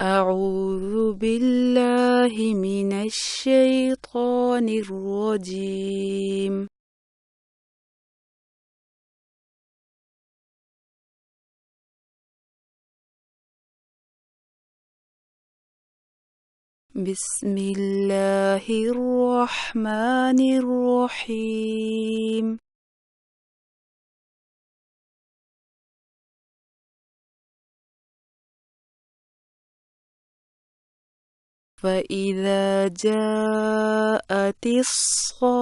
أعوذ بالله من الشيطان الرجيم. بسم الله الرحمن الرحيم. فإذا جاءت الصاخة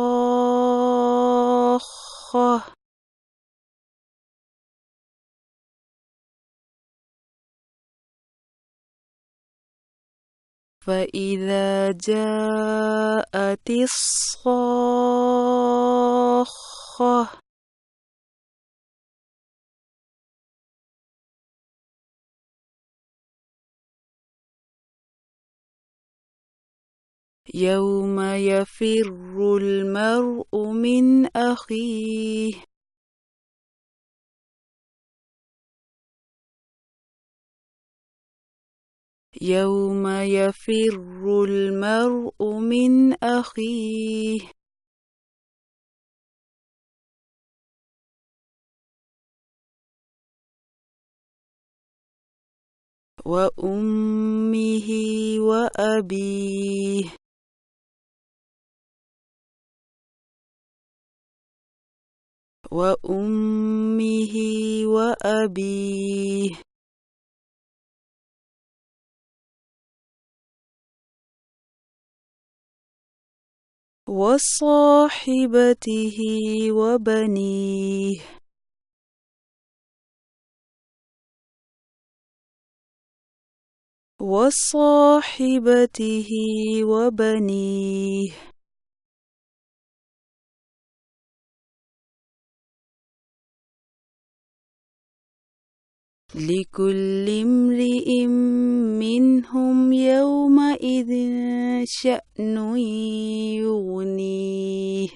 فإذا جاءت الصاخة يوم يفر المرء من أخيه يوم يفر المرء من أخيه وأمه وأبيه وأمه وأبيه وصاحبته وبنيه وصاحبته وبنيه لكل امرئ منهم يومئذ شأن يغنيه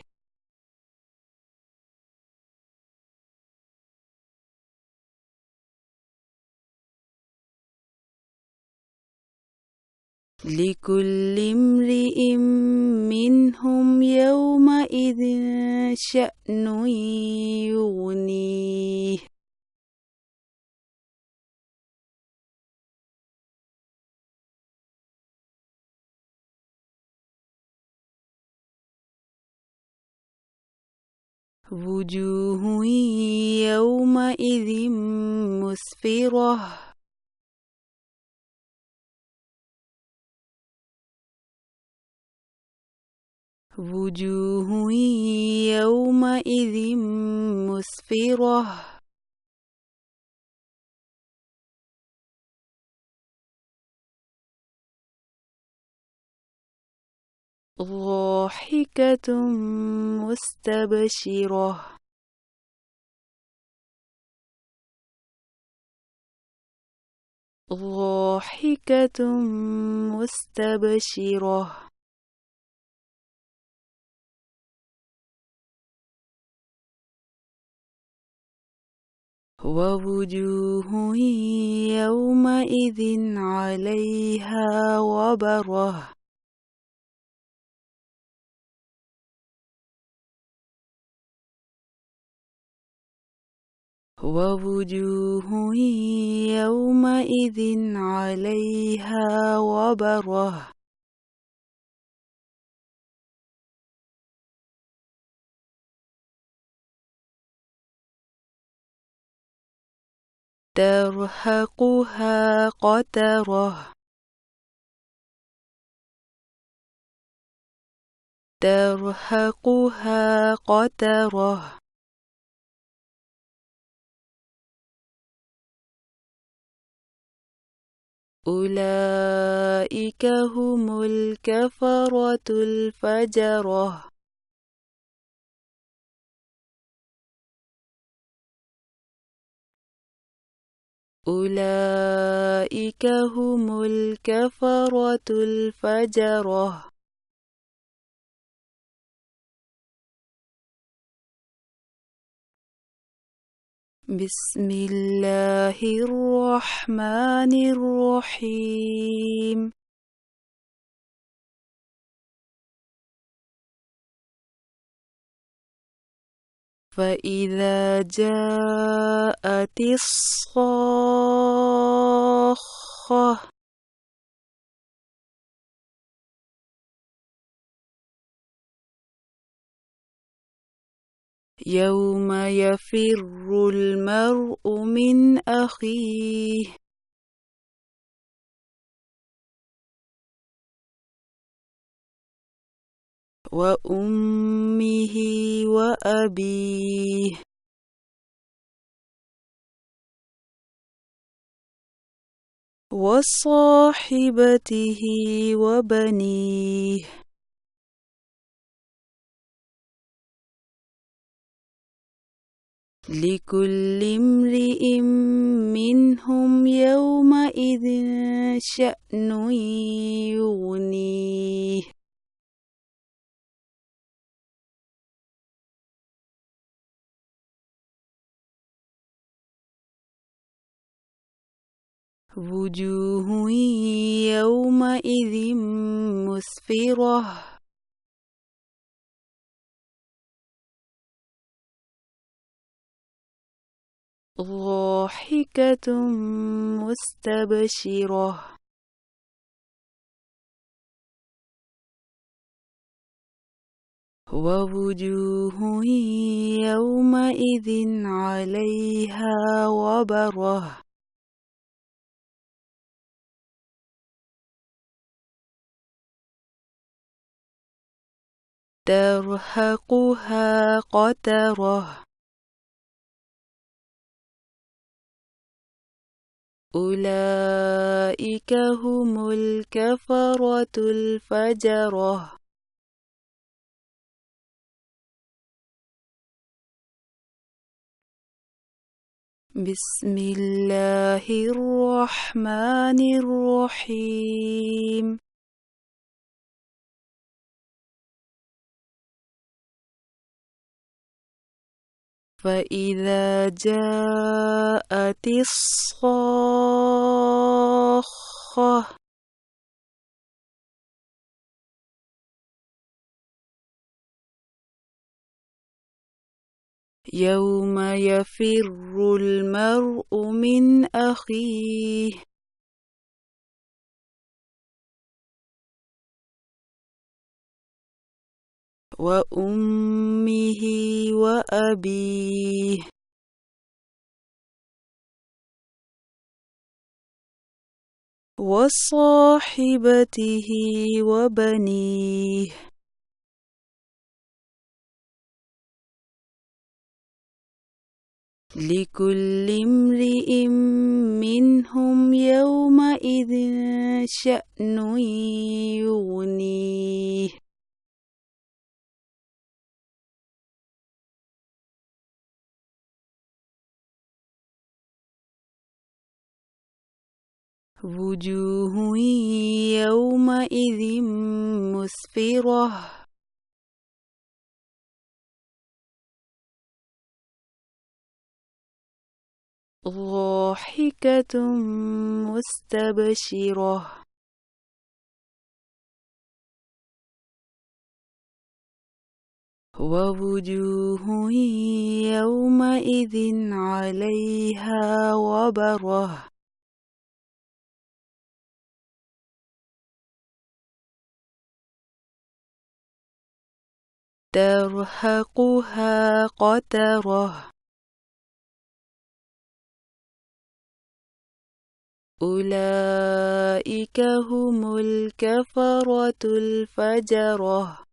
لكل امرئ منهم يومئذ شأن يغنيه وجوه يومئذ مسفرة وجوه يومئذ مسفرة ضاحكة مستبشرة ضاحكة مستبشرة ووجوه يومئذ عليها غبرة ووجوه يومئذ عليها غبرة ترهقها قترة ترهقها قترة أولئك هم الكفرة الفجرة أولئك هم الكفرة الفجرة بسم الله الرحمن الرحيم فإذا جاءت الصاخة يوم يفر المرء من أخيه وأمه وأبيه وصاحبته وبنيه لكل امرئ منهم يومئذ شأن يغنيه وجوه يومئذ مسفرة ضاحكة مستبشرة ووجوه يومئذ عليها غبرة ترهقها قترة أولئك هم الكفرة الفجرة بسم الله الرحمن الرحيم فإذا جاءت الصاخة يوم يفر المرء من أخيه وأمه وأبيه وصاحبته وبنيه لكل امرئ منهم يومئذ شأن يغنيه وجوه يومئذ مسفرة ضاحكة مستبشرة ووجوه يومئذ عليها غبرة ترهقها قترة أولئك هم الكفرة الفجرة